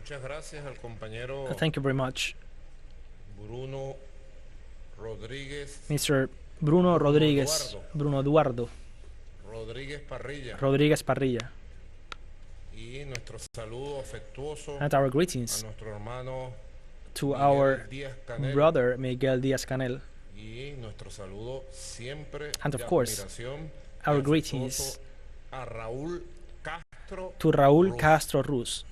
Muchas gracias al compañero Thank you very much, Bruno Rodríguez, Mr. Bruno Rodríguez, Eduardo Bruno Eduardo Rodríguez Parrilla, Rodríguez Parrilla, y nuestro saludo afectuoso and our a greetings nuestro hermano to Miguel our Díaz Canel, brother Miguel Díaz-Canel, y nuestro saludo siempre and of de course, admiración our y greetings afectuoso a Raúl Castro to Raúl Ruz. Castro Ruz,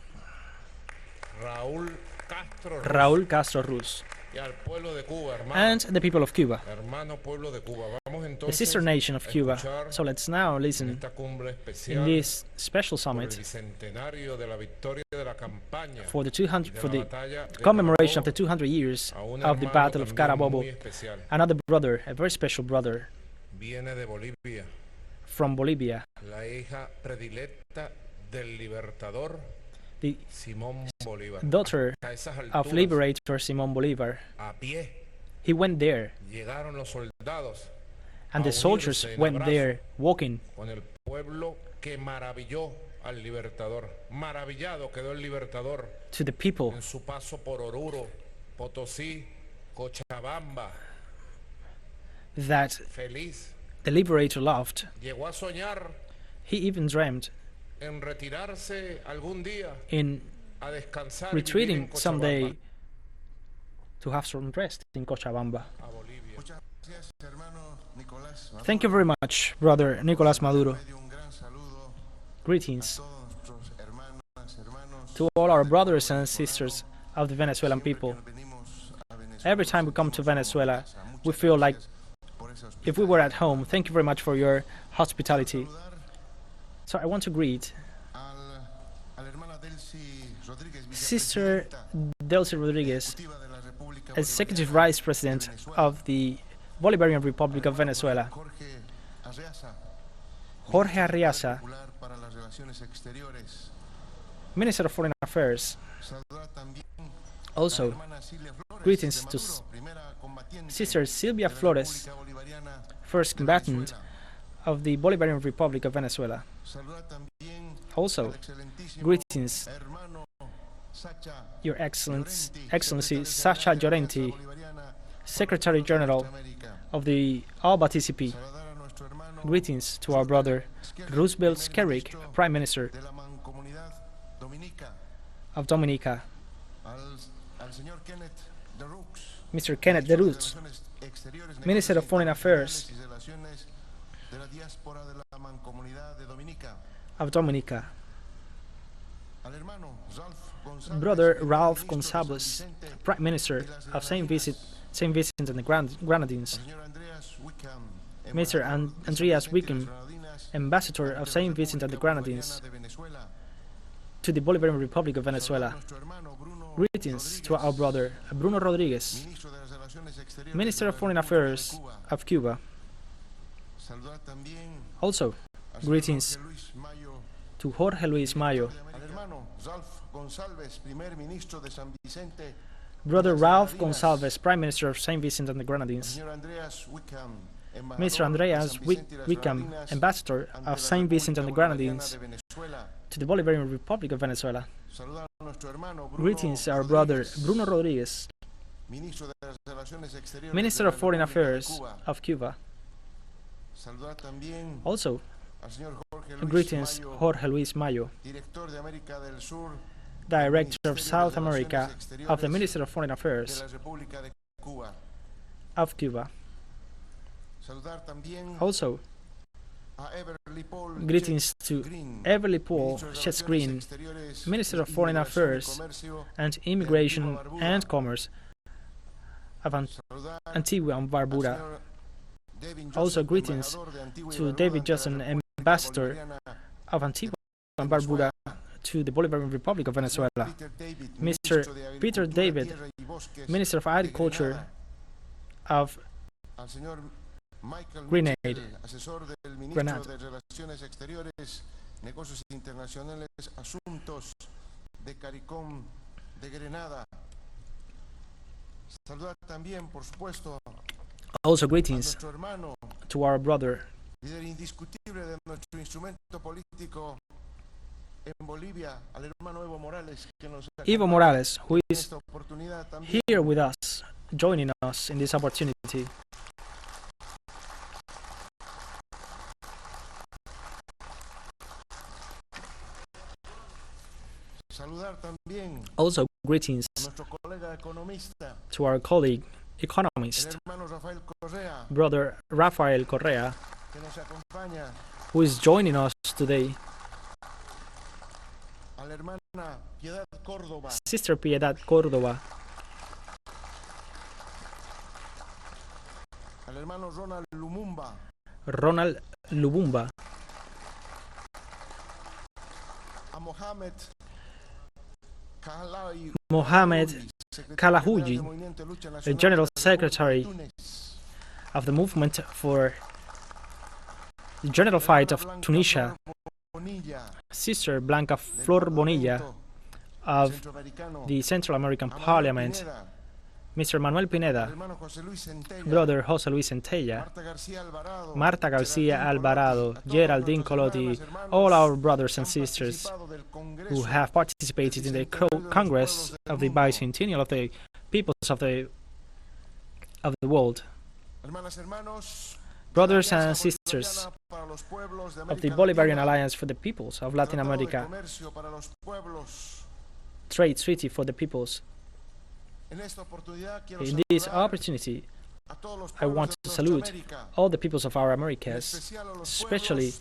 Raúl Castro Ruz, Raúl Castro Ruz, y al pueblo de Cuba, hermano, and the people of Cuba, hermano pueblo de Cuba. Vamos the entonces sister nation of a Cuba. escuchar So let's now en listen esta cumbre in especial this special por el summit bicentenario de la victoria de la campaña for the y de la the batalla de commemoration of the Carabobo 200 years a un of the hermano Battle of también Carabobo. muy especial. Another brother, a very special brother Viene de Bolivia, from Bolivia, la hija predilecta del libertador the Simón Bolívar. daughter A esas of alturas, Liberator Simón Bolívar. a pie, He went there, llegaron los soldados and a the soldiers unirse en went abrazo there walking con el pueblo que maravilló al libertador. Maravillado quedó el libertador to the people en su paso por Oruro, Potosí, Cochabamba. that Feliz. the Liberator loved. Llegó a soñar He even dreamed en retirarse algún día in a descansar y vivir en retreating Cochabamba, someday to have some rest in Cochabamba. a Bolivia. Thank you very much, brother Nicolás Maduro. Greetings to all our brothers and sisters of the Venezuelan people. Every time we come to Venezuela, we feel like if we were at home. Thank you very much for your hospitality. So I want to greet Sister Delcy Rodriguez, Executive Vice President of the Bolivarian Republic of Venezuela, Jorge Arriaza, Minister of Foreign Affairs. Also, greetings to Sister Silvia Flores, first combatant of the Bolivarian Republic of Venezuela. Also, greetings, Your Excellency Sacha Llorenti, Secretary General of the ALBA-TCP. Greetings to our brother Roosevelt Skerrick, Prime Minister of Dominica. Mr. Kenneth DeRoots, Minister of Foreign Affairs of Dominica. Brother Ralph Gonsalves, Prime Minister of Saint Vincent and the Grenadines. Mr. Andreas Wickham, Ambassador of Saint Vincent and the Grenadines to the Bolivarian Republic of Venezuela. Greetings to our brother Bruno Rodríguez, Minister of Foreign Affairs of Cuba. Also, greetings to Jorge Luis Mayo, Brother Ralph Gonsalves, Prime Minister of Saint Vincent and the Grenadines, Mr. Andreas Wickham, Ambassador of Saint Vincent and the Grenadines to the Bolivarian Republic of Venezuela. Greetings, our brother Bruno Rodríguez, Minister of Foreign Affairs of Cuba. Also, greetings, Jorge Luis Mayo, Director of South America of the Ministry of Foreign Affairs of Cuba. Also, greetings to Everly Paul Schetz Green, Minister of Foreign Affairs and Immigration and Commerce of Antigua and Barbuda. Also, greetings to David Johnson, Ambassador of Antigua and Barbuda to the Bolivarian Republic of Venezuela. Mr. Peter David, Minister of Agriculture of Grenada. Also, greetings to our brother, Evo Morales, who is here with us, joining us in this opportunity. Also, greetings to our colleague, economist, Brother Rafael Correa, who is joining us today. Sister Piedad Córdoba, Ronald Lubumba, Mohamed Kalahuji, the General Secretary of the Movement for the General Fight of Tunisia, Sister Blanca Flor Bonilla of the Central American Parliament, Mr. Manuel Pineda, Brother José Luis Centella, Marta García Alvarado, Geraldine Colotti, all our brothers and sisters who have participated in the Congress of the Bicentennial of the Peoples of the world. Brothers and sisters of the Bolivarian Alliance for the Peoples of Latin America, Trade Treaty for the Peoples. In this opportunity, I want to salute all the peoples of our Americas, especially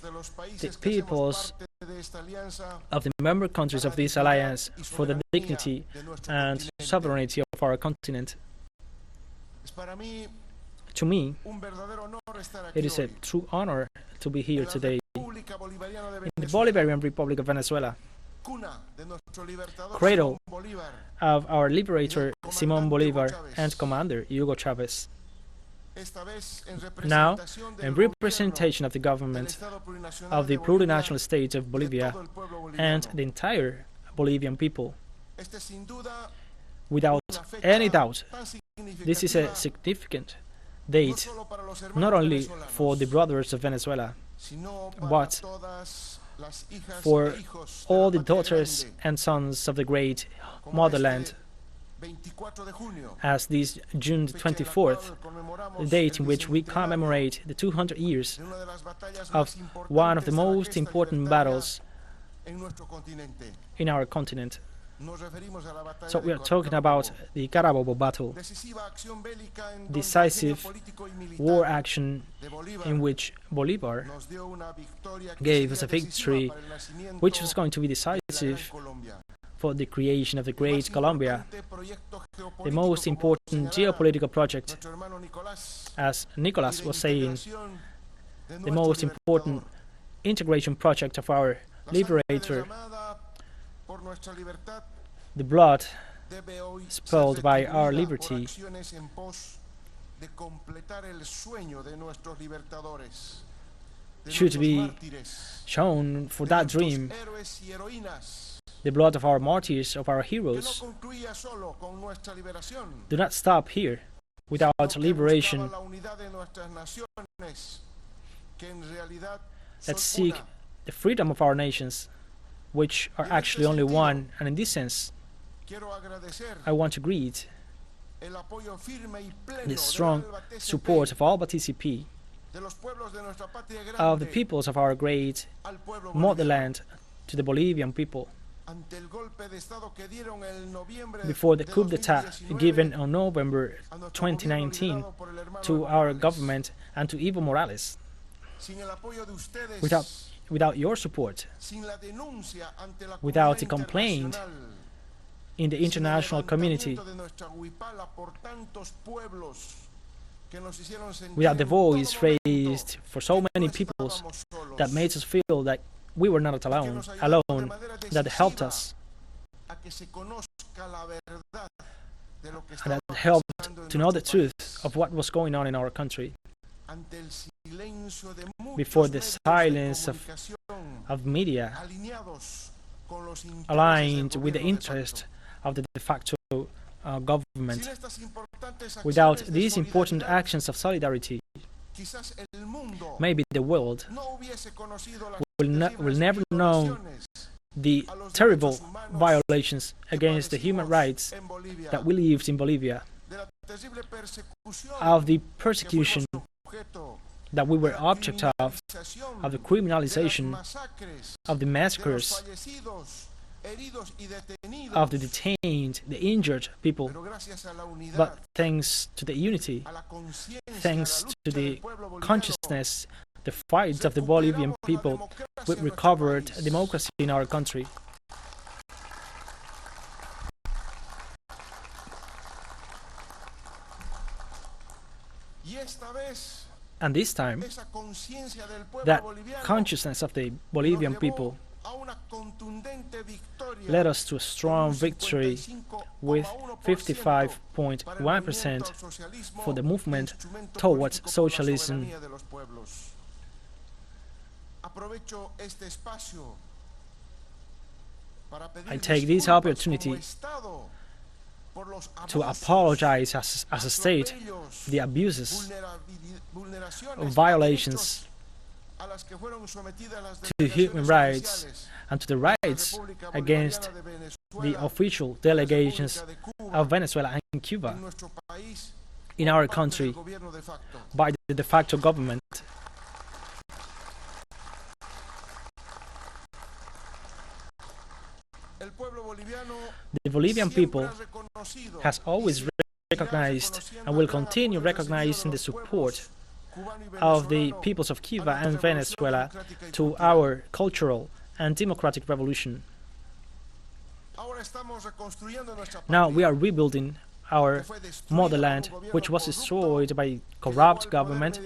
the peoples of the member countries of this alliance, for the dignity and sovereignty of our continent. To me, it is a true honor to be here today in the Bolivarian Republic of Venezuela, cradle of our liberator Simón Bolívar and commander Hugo Chávez. Now, in representation of the government of the plurinational state of Bolivia and the entire Bolivian people, without any doubt, this is a significant date not only for the brothers of Venezuela, but for all the daughters and sons of the great motherland, as this June 24th, the date in which we commemorate the 200 years of one of the most important battles in our continent. So we are talking about the Carabobo battle, decisive war action in which Bolívar gave us a victory which was going to be decisive for the creation of the great Colombia, the most important geopolitical project, as Nicolas was saying, the most important integration project of our liberator. The blood spilled by our liberty should be shown for that dream. The blood of our martyrs, of our heroes, do not stop here without liberation. Let's seek the freedom of our nations, which are actually only one, and in this sense, I want to greet the strong support of ALBA-TCP, of the peoples of our great motherland, to the Bolivian people. Before the coup d'etat given on November 2019 to our government and to Evo Morales, without your support, without a complaint in the international community, without the voice raised for so many peoples that made us feel that we were not alone, that helped us, and that helped to know the truth of what was going on in our country. Before the silence of media, aligned with the interest of the de facto government, without these important actions of solidarity, maybe the world will never know the terrible violations against the human rights that we lived in Bolivia, of the persecution that we were object of the criminalization, of the massacres, of the detained, the injured people. But thanks to the unity, thanks to the consciousness, the fight of the Bolivian people, we recovered democracy in our country. And this time, that consciousness of the Bolivian people led us to a strong victory with 55.1% for the movement towards socialism. I take this opportunity to apologize as a state the abuses, violations to human rights and to the rights against the official delegations of Venezuela and Cuba in our country by the de facto government. The Bolivian people has always recognized and will continue recognizing the support of the peoples of Cuba and Venezuela to our cultural and democratic revolution. Now we are rebuilding our motherland, which was destroyed by a corrupt government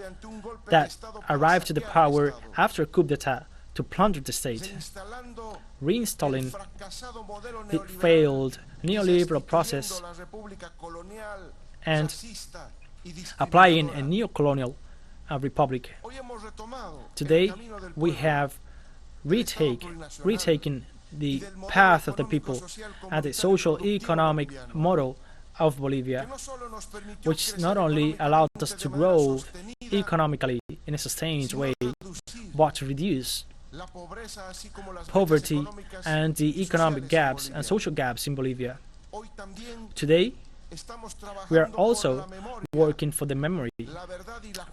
that arrived to the power after a coup d'etat to plunder the state, reinstalling the failed neoliberal process and applying a neo-colonial republic. Today, we have retaken the path of the people and the social-economic model of Bolivia, which not only allowed us to grow economically in a sustained way, but to reduce poverty and the economic gaps and social gaps in Bolivia. Today, we are also working for the memory,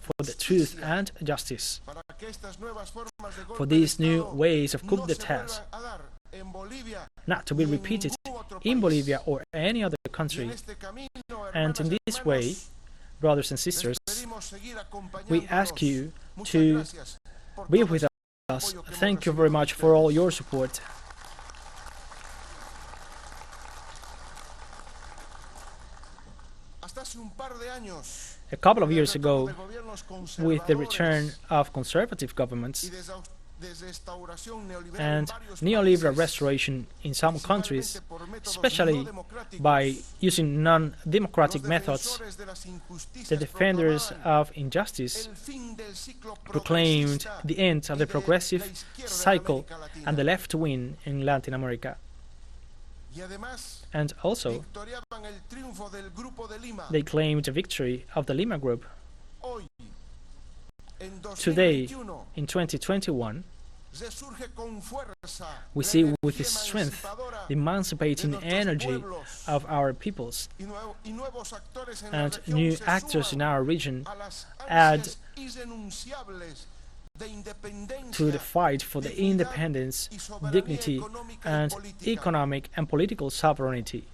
for the truth and justice, for these new ways of coup d'etats not to be repeated in Bolivia or any other country. And in this way, brothers and sisters, we ask you to be with us. Thank you very much for all your support. A couple of years ago, with the return of conservative governments and neoliberal restoration in some countries, especially by using non-democratic methods, the defenders of injustice proclaimed the end of the progressive cycle and the left wing in Latin America. And also, they claimed the victory of the Lima Group. Today, in 2021, we see with strength the emancipating energy of our peoples, and new actors in our region add to the fight for the independence, dignity, and economic and political sovereignty.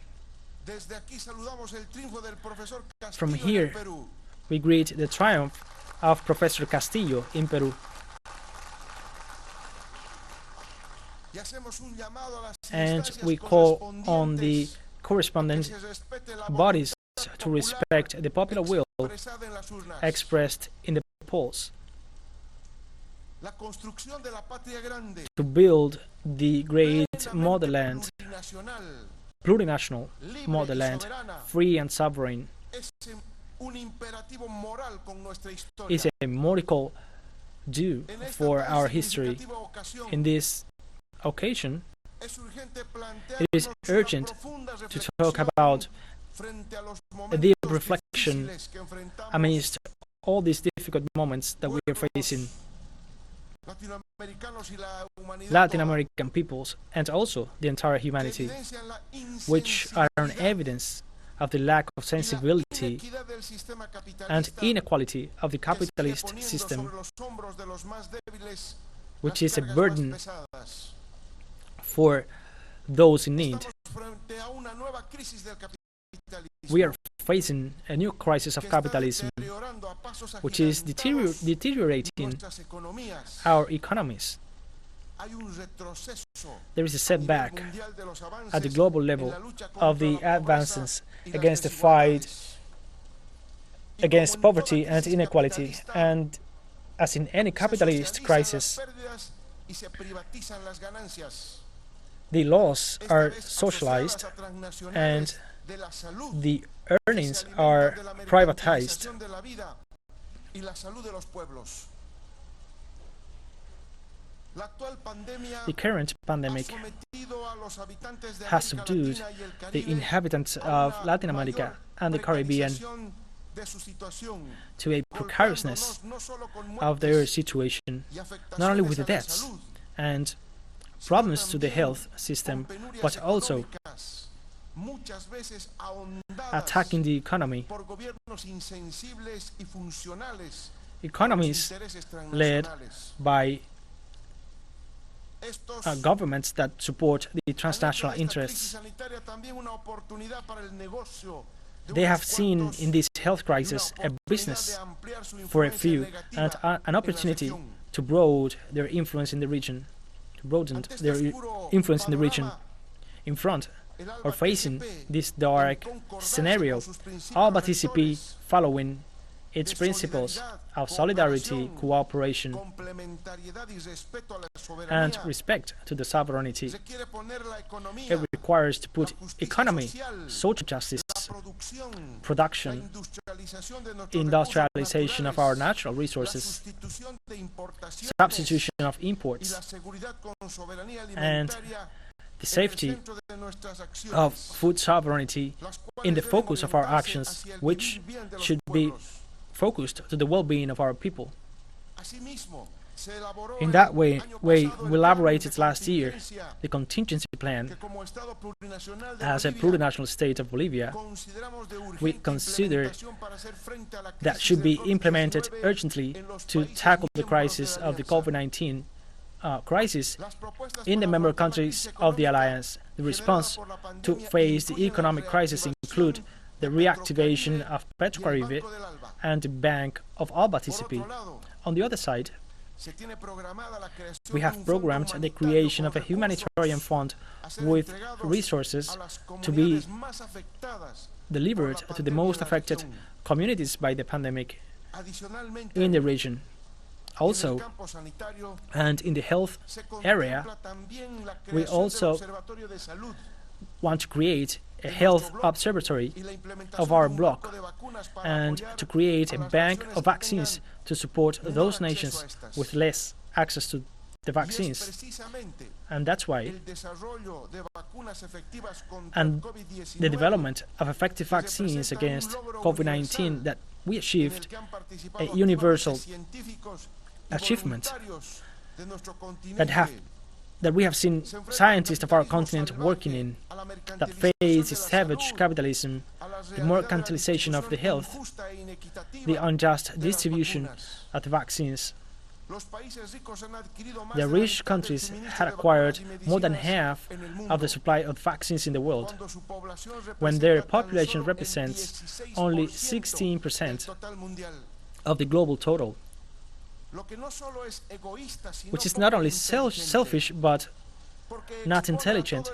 From here, we greet the triumph of Professor Castillo in Peru. And we call on the correspondent bodies to respect the popular will expressed in the polls, to build the great motherland, plurinational motherland, free and sovereign, is a moral due for our history. In this occasion, it is urgent to talk about a deep reflection amidst all these difficult moments that we are facing. Latin American peoples, and also the entire humanity, which are an evidence of the lack of sensibility and inequality of the capitalist system, which is a burden for those in need. We are facing a new crisis of capitalism, which is deteriorating our economies. There is a setback at the global level of the advances against the fight against poverty and inequality, and as in any capitalist crisis, the laws are socialized and the earnings are privatized. The current pandemic has subdued the inhabitants of Latin America and the Caribbean to a precariousness of their situation, not only with the deaths and problems to the health system, but also attacking the economy. Economies led by governments that support the transnational interests. They have seen in this health crisis a business for a few and an opportunity to broaden their influence in the region. In front or facing this dark scenario, ALBA-TCP, following its principles of solidarity, cooperation, and respect to the sovereignty, it requires to put economy, social justice, production, industrialization of our natural resources, substitution of imports, and the safety of food sovereignty in the focus of our actions, which should be focused to the well-being of our people. In that way, we elaborated last year the contingency plan. As a plurinational state of Bolivia, we consider that should be implemented urgently to tackle the crisis of the COVID-19 crisis in the member countries of the alliance. The response to face the economic crisis include the reactivation of Petrocaribe and the Bank of ALBA-TCP. On the other side, we have programmed the creation of a humanitarian fund with resources to be delivered to the most affected communities by the pandemic in the region. Also, and in the health area, we also want to create a health observatory of our bloc and to create a bank of vaccines to support those nations with less access to the vaccines. And that's why the development of effective vaccines against COVID-19 that we achieved a universal achievement that we have seen scientists of our continent working in, that face savage capitalism, the mercantilization of the health, the unjust distribution of the vaccines. The rich countries had acquired more than half of the supply of vaccines in the world, when their population represents only 16% of the global total, which is not only selfish but not intelligent,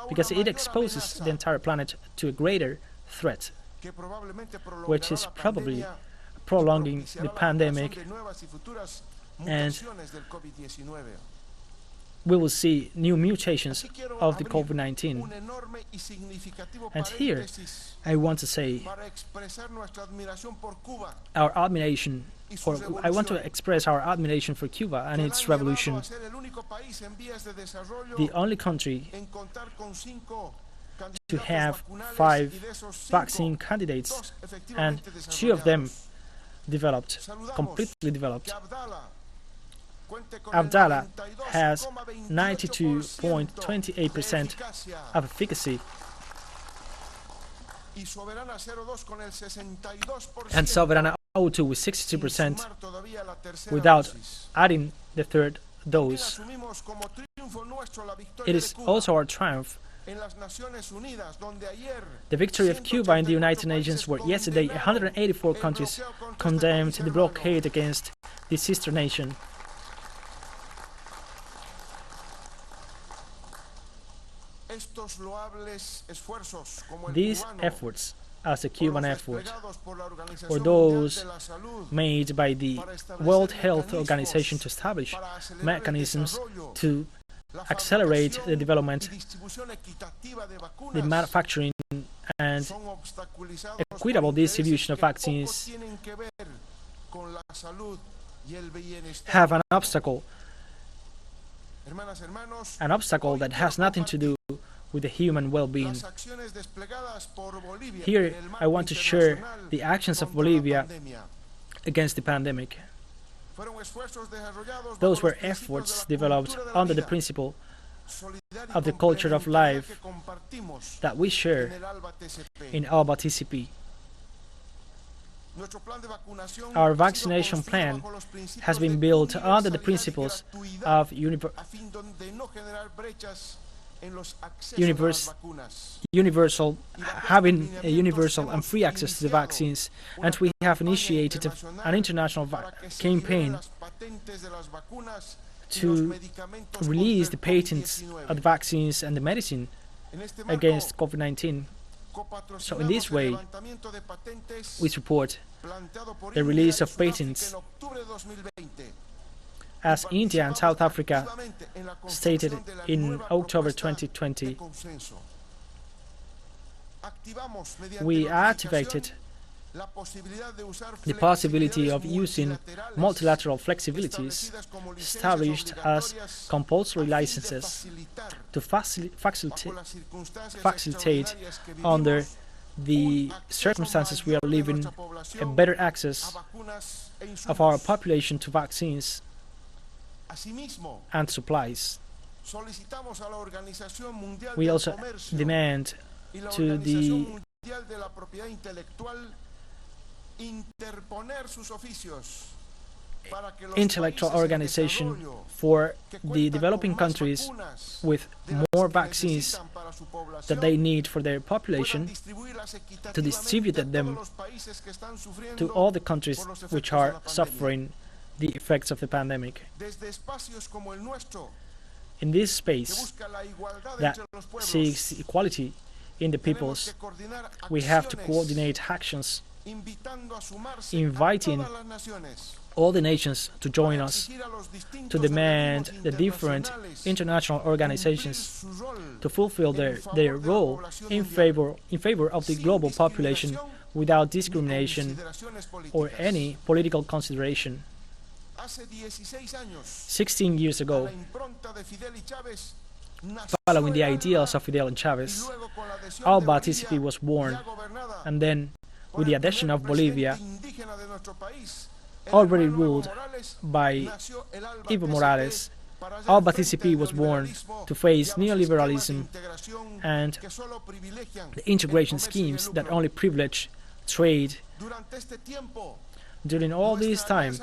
because it exposes the entire planet to a greater threat, which is probably prolonging the pandemic, and we will see new mutations of the COVID-19. And here I want to say our admiration I want to express our admiration for Cuba and its revolution, the only country to have 5 vaccine candidates, and 2 of them completely developed. Abdallah has 92.28% of efficacy, and Soberana 02 with 62% without adding the third dose. It is also our triumph. The victory of Cuba in the United Nations, where yesterday 184 countries condemned the blockade against the sister nation. These efforts, as the Cuban effort, or those made by the World Health Organization to establish mechanisms to accelerate the development, the manufacturing and equitable distribution of vaccines, have an obstacle that has nothing to do with the human well-being. Here I want to share the actions of Bolivia against the pandemic. Those were efforts developed under the principle of the culture of life that we share in ALBA-TCP. Our vaccination plan has been built under the principles of having a universal and free access to the vaccines, and we have initiated an international campaign to release the patents of the vaccines and the medicine against COVID-19. So in this way, we support the release of patents, as India and South Africa stated in October 2020. We activated the possibility of using multilateral flexibilities established as compulsory licenses to facilitate under the circumstances we are living a better access of our population to vaccines and supplies. We also demand to the intellectual organization for the developing countries with more vaccines that they need for their population, to distribute them to all the countries which are suffering the effects of the pandemic. In this space that seeks equality in the peoples, we have to coordinate actions, inviting all the nations to join us, to demand the different international organizations to fulfill their role in favor of the global population without discrimination or any political consideration. 16 years ago, following the ideals of Fidel and Chavez, ALBA-TCP was born, and then, with the addition of Bolivia, already ruled by Evo Morales, ALBA-TCP was born to face neoliberalism and the integration schemes that only privilege trade. During all this time,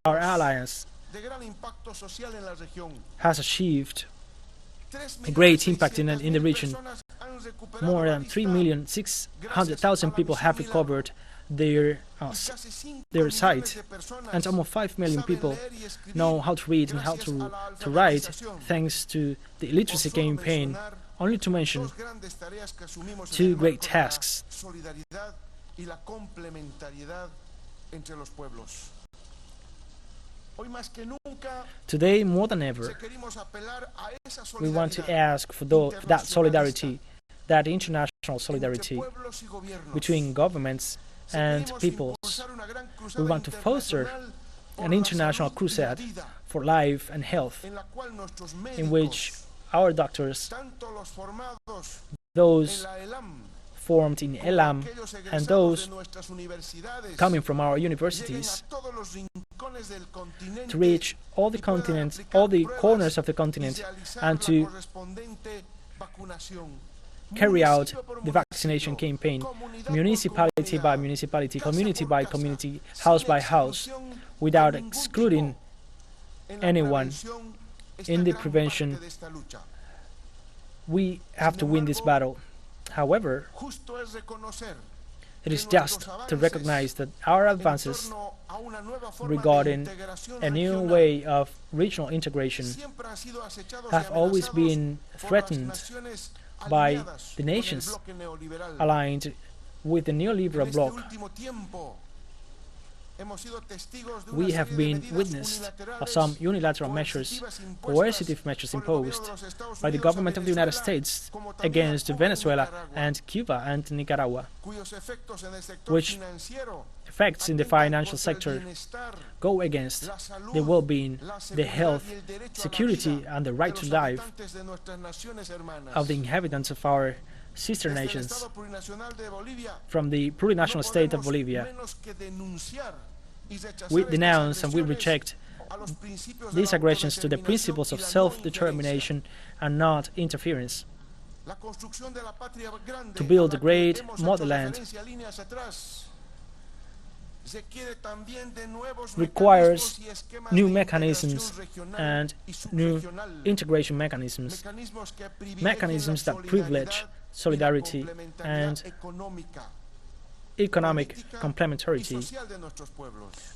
our alliance has achieved a great impact in the region. More than 3,600,000 people have recovered their sight, and almost 5 million people know how to read and how to write thanks to the illiteracy campaign, only to mention two great tasks. Today, more than ever, we want to ask for that solidarity, that international solidarity between governments and peoples. We want to foster an international crusade for life and health, in which our doctors, those formed in ELAM, and those coming from our universities, to reach all the continents, all the corners of the continent, and to carry out the vaccination campaign, municipality by municipality, community by community, house by house, without excluding anyone in the prevention. We have to win this battle. However, it is just to recognize that our advances regarding a new way of regional integration have always been threatened by the nations aligned with the neoliberal bloc. We have been witness of some unilateral measures, coercive measures imposed by the government of the United States against Venezuela and Cuba and Nicaragua, which effects in the financial sector go against the well-being, the health, security and the right to life of the inhabitants of our sister nations. From the plurinational state of Bolivia, we denounce and we reject these aggressions to the principles of self-determination and not interference. To build the great motherland requires new mechanisms and new integration mechanisms, mechanisms that privilege solidarity and economic complementarity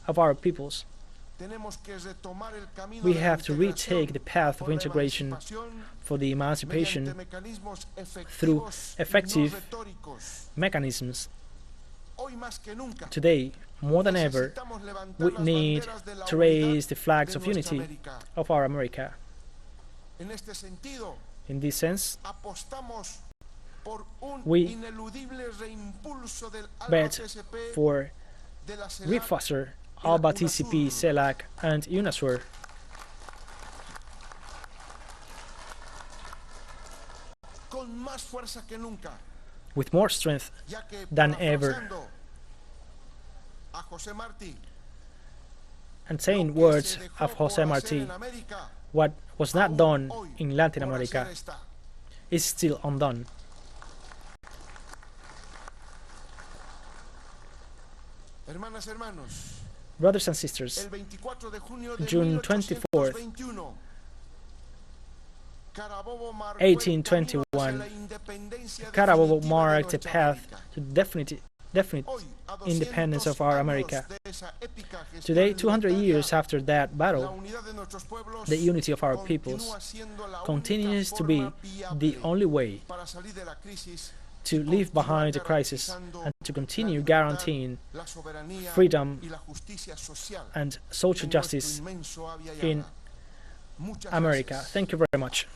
of our peoples. We have to retake the path of integration for the emancipation through effective mechanisms. Today, more than ever, we need to raise the flags of unity of our America. In this sense, we bet for refoster ALBA-TCP, CELAC and UNASUR. With more strength than ever. And saying words of José Martí, what was not done in Latin America is still undone. Brothers and sisters, June 24th, 1821, Carabobo marked a path to definite independence of our America. Today, 200 years after that battle, the unity of our peoples continues to be the only way to leave behind the crisis and to continue guaranteeing freedom and social justice in America. Thank you very much.